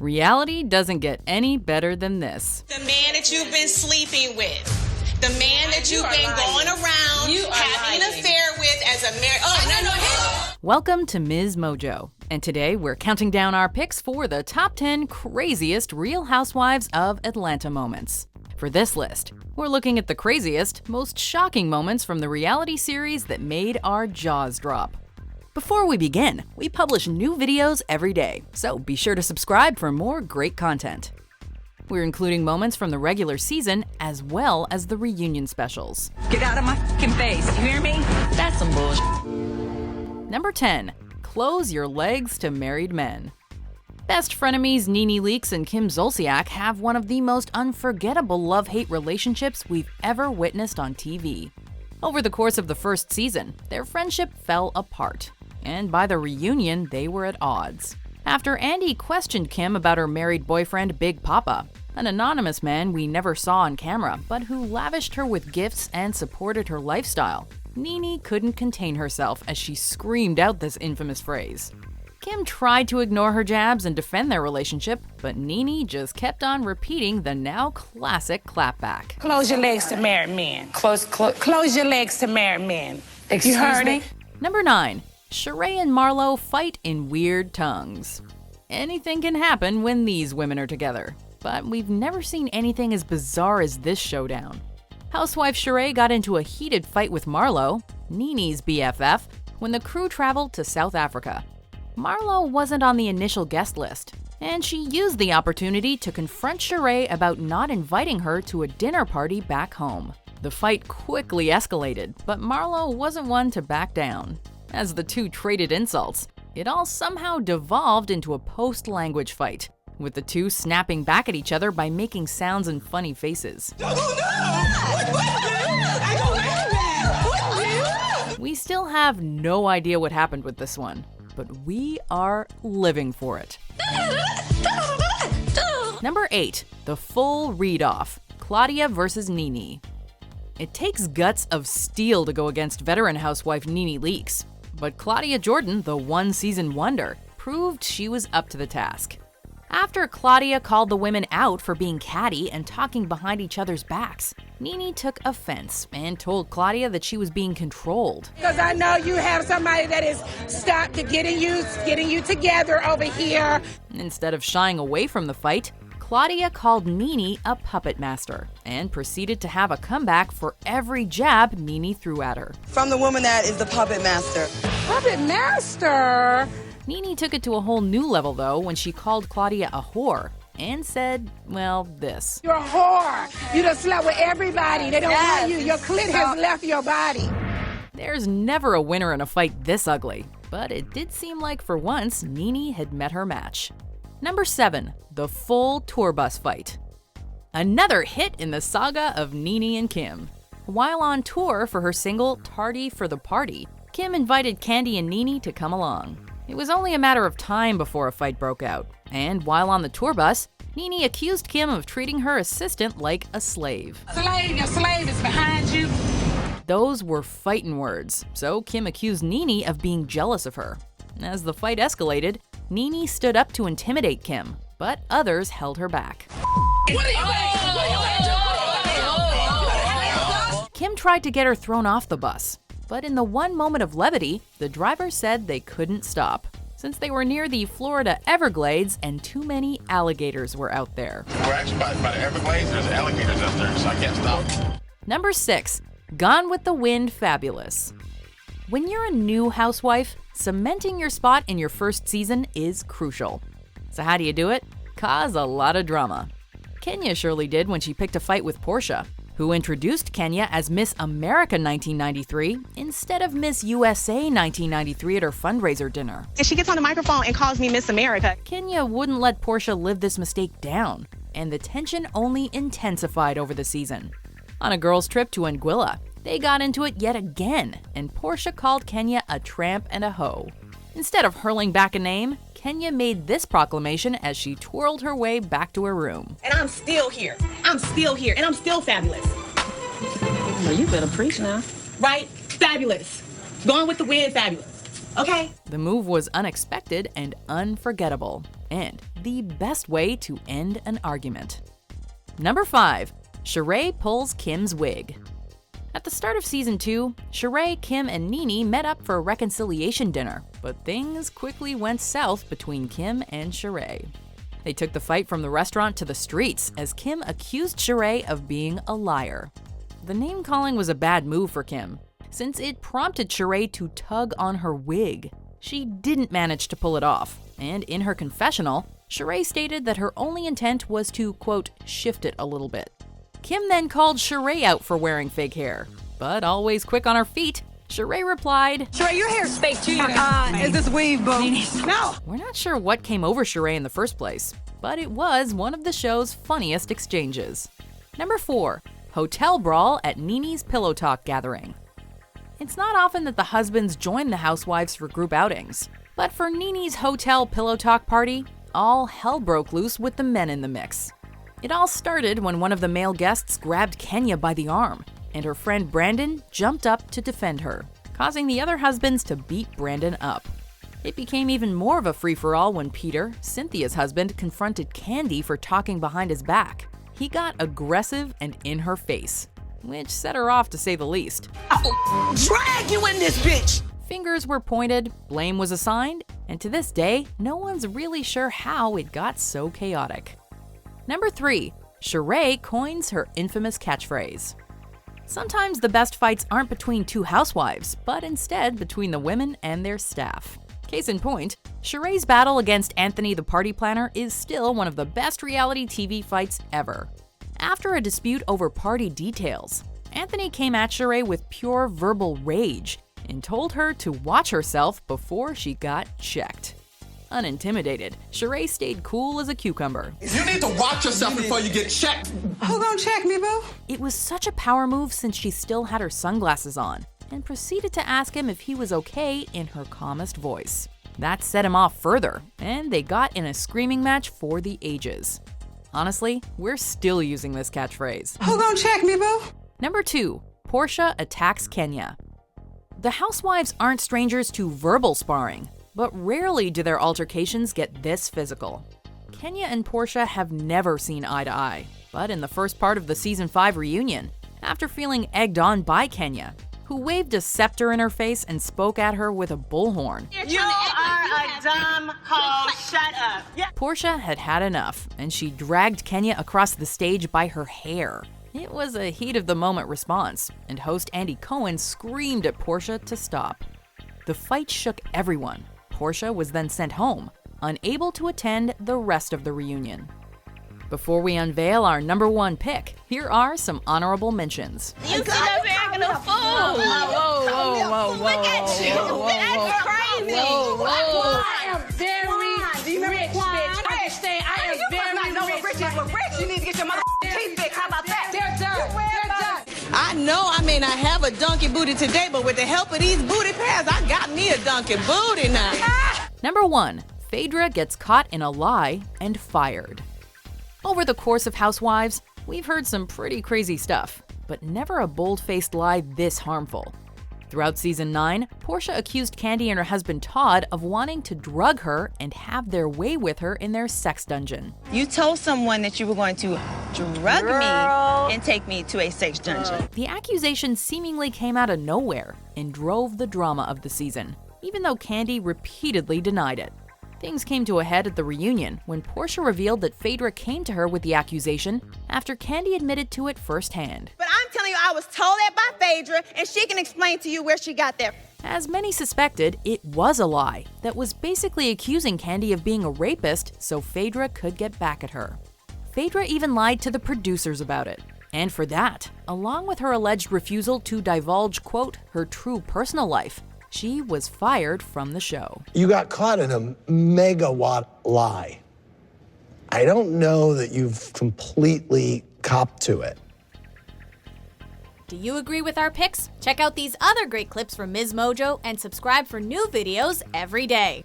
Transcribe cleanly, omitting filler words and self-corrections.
Reality doesn't get any better than this. The man that you've been sleeping with. The man that you've been going around having an affair with as a married... Oh, no. Welcome to Ms. Mojo. And today we're counting down our picks for the top 10 craziest Real Housewives of Atlanta moments. For this list, we're looking at the craziest, most shocking moments from the reality series that made our jaws drop. Before we begin, we publish new videos every day, so be sure to subscribe for more great content. We're including moments from the regular season as well as the reunion specials. Get out of my fucking face, you hear me? That's some bullshit. Number 10. Close your legs to married men. Best frenemies NeNe Leakes and Kim Zolciak have one of the most unforgettable love-hate relationships we've ever witnessed on TV. Over the course of the first season, their friendship fell apart, and by the reunion, they were at odds. After Andy questioned Kim about her married boyfriend Big Papa, an anonymous man we never saw on camera but who lavished her with gifts and supported her lifestyle, NeNe couldn't contain herself as she screamed out this infamous phrase. Kim tried to ignore her jabs and defend their relationship, but NeNe just kept on repeating the now classic clapback. Close your legs to married men. Close your legs to married men. You heard it? Number 9. Sheree and Marlo fight in weird tongues. Anything can happen when these women are together, but we've never seen anything as bizarre as this showdown. Housewife Sheree got into a heated fight with Marlo, NeNe's BFF, when the crew traveled to South Africa. Marlo wasn't on the initial guest list, and she used the opportunity to confront Sheree about not inviting her to a dinner party back home. The fight quickly escalated, but Marlo wasn't one to back down. As the two traded insults, it all somehow devolved into a post-language fight, with the two snapping back at each other by making sounds and funny faces. We still have no idea what happened with this one, but we are living for it. Number 8. The full read-off. Claudia versus NeNe. It takes guts of steel to go against veteran housewife NeNe Leakes, but Claudia Jordan, the one-season wonder, proved she was up to the task. After Claudia called the women out for being catty and talking behind each other's backs, NeNe took offense and told Claudia that she was being controlled. Because I know you have somebody that is stopped getting you together over here. Instead of shying away from the fight, Claudia called NeNe a puppet master and proceeded to have a comeback for every jab NeNe threw at her. From the woman that is the puppet master. Puppet master? NeNe took it to a whole new level, though, when she called Claudia a whore and said, well, this. You're a whore. You done slept with everybody. They don't want you. Your clit has left your body. There's never a winner in a fight this ugly, but it did seem like for once NeNe had met her match. Number 7. The full tour bus fight. Another hit in the saga of NeNe and Kim. While on tour for her single Tardy for the Party, Kim invited Kandi and NeNe to come along. It was only a matter of time before a fight broke out, and while on the tour bus, NeNe accused Kim of treating her assistant like a slave. Your slave is behind you. Those were fighting words, so Kim accused NeNe of being jealous of her. As the fight escalated, NeNe stood up to intimidate Kim, but others held her back. Kim tried to get her thrown off the bus, but in the one moment of levity, the driver said they couldn't stop, since they were near the Florida Everglades and too many alligators were out there. We're actually by the Everglades, there's alligators out there, so I can't stop. Number 6. Gone with the Wind Fabulous. When you're a new housewife, cementing your spot in your first season is crucial. So how do you do it? Cause a lot of drama. Kenya surely did when she picked a fight with Portia, who introduced Kenya as Miss America 1993 instead of Miss USA 1993 at her fundraiser dinner. And she gets on the microphone and calls me Miss America. Kenya wouldn't let Portia live this mistake down, and the tension only intensified over the season. On a girls' trip to Anguilla, they got into it yet again, and Portia called Kenya a tramp and a hoe. Instead of hurling back a name, Kenya made this proclamation as she twirled her way back to her room. And I'm still here. I'm still here. And I'm still fabulous. Well, you better preach now. Right? Fabulous. Going with the wind, fabulous. Okay? The move was unexpected and unforgettable. And the best way to end an argument. Number 5. Sheree pulls Kim's wig. At the start of season 2, Sheree, Kim, and Nene met up for a reconciliation dinner, but things quickly went south between Kim and Sheree. They took the fight from the restaurant to the streets as Kim accused Sheree of being a liar. The name-calling was a bad move for Kim, since it prompted Sheree to tug on her wig. She didn't manage to pull it off, and in her confessional, Sheree stated that her only intent was to, quote, shift it a little bit. Kim then called Sheree out for wearing fake hair, but always quick on her feet, Sheree replied, Sheree, your hair's fake too. Is this weave, boo? No! We're not sure what came over Sheree in the first place, but it was one of the show's funniest exchanges. Number 4. Hotel brawl at Nene's Pillow Talk gathering. It's not often that the husbands join the housewives for group outings, but for Nene's hotel pillow talk party, all hell broke loose with the men in the mix. It all started when one of the male guests grabbed Kenya by the arm, and her friend Brandon jumped up to defend her, causing the other husbands to beat Brandon up. It became even more of a free-for-all when Peter, Cynthia's husband, confronted Kandi for talking behind his back. He got aggressive and in her face, which set her off to say the least. I'll drag you in this bitch! Fingers were pointed, blame was assigned, and to this day, no one's really sure how it got so chaotic. Number 3. Sheree coins her infamous catchphrase. Sometimes the best fights aren't between two housewives, but instead between the women and their staff. Case in point, Sheree's battle against Anthony the party planner is still one of the best reality TV fights ever. After a dispute over party details, Anthony came at Sheree with pure verbal rage and told her to watch herself before she got checked. Unintimidated, Sheree stayed cool as a cucumber. You need to watch yourself before you get checked. Who gonna check me, boo? It was such a power move since she still had her sunglasses on, and proceeded to ask him if he was okay in her calmest voice. That set him off further, and they got in a screaming match for the ages. Honestly, we're still using this catchphrase. Who gonna check me, boo? Number 2. Portia attacks Kenya. The housewives aren't strangers to verbal sparring, but rarely do their altercations get this physical. Kenya and Portia have never seen eye to eye, but in the first part of the Season 5 reunion, after feeling egged on by Kenya, who waved a scepter in her face and spoke at her with a bullhorn, You are a dumb hoe. Shut up. Portia had had enough, and she dragged Kenya across the stage by her hair. It was a heat-of-the-moment response, and host Andy Cohen screamed at Portia to stop. The fight shook everyone. Portia was then sent home, unable to attend the rest of the reunion. Before we unveil our number 1 pick, here are some honorable mentions. You sit up here acting a fool. Whoa. Look at you. That's crazy. I am very rich, bitch. I'm just saying, I am very rich. Rich, you need to get your teeth fixed. How about that? They're done. I know I may not have a donkey booty today, but with the help of these booty pads, I got me a donkey booty now. Number 1. Phaedra gets caught in a lie and fired. Over the course of Housewives, we've heard some pretty crazy stuff, but never a bold-faced lie this harmful. Throughout Season 9, Portia accused Kandi and her husband Todd of wanting to drug her and have their way with her in their sex dungeon. You told someone that you were going to drug me and take me to a sex dungeon. The accusation seemingly came out of nowhere and drove the drama of the season, even though Kandi repeatedly denied it. Things came to a head at the reunion when Portia revealed that Phaedra came to her with the accusation after Kandi admitted to it firsthand. But I'm telling you, I was told that by Phaedra, and she can explain to you where she got that. As many suspected, it was a lie that was basically accusing Kandi of being a rapist so Phaedra could get back at her. Phaedra even lied to the producers about it. And for that, along with her alleged refusal to divulge, quote, her true personal life, she was fired from the show. You got caught in a megawatt lie. I don't know that you've completely copped to it. Do you agree with our picks? Check out these other great clips from Ms. Mojo and subscribe for new videos every day.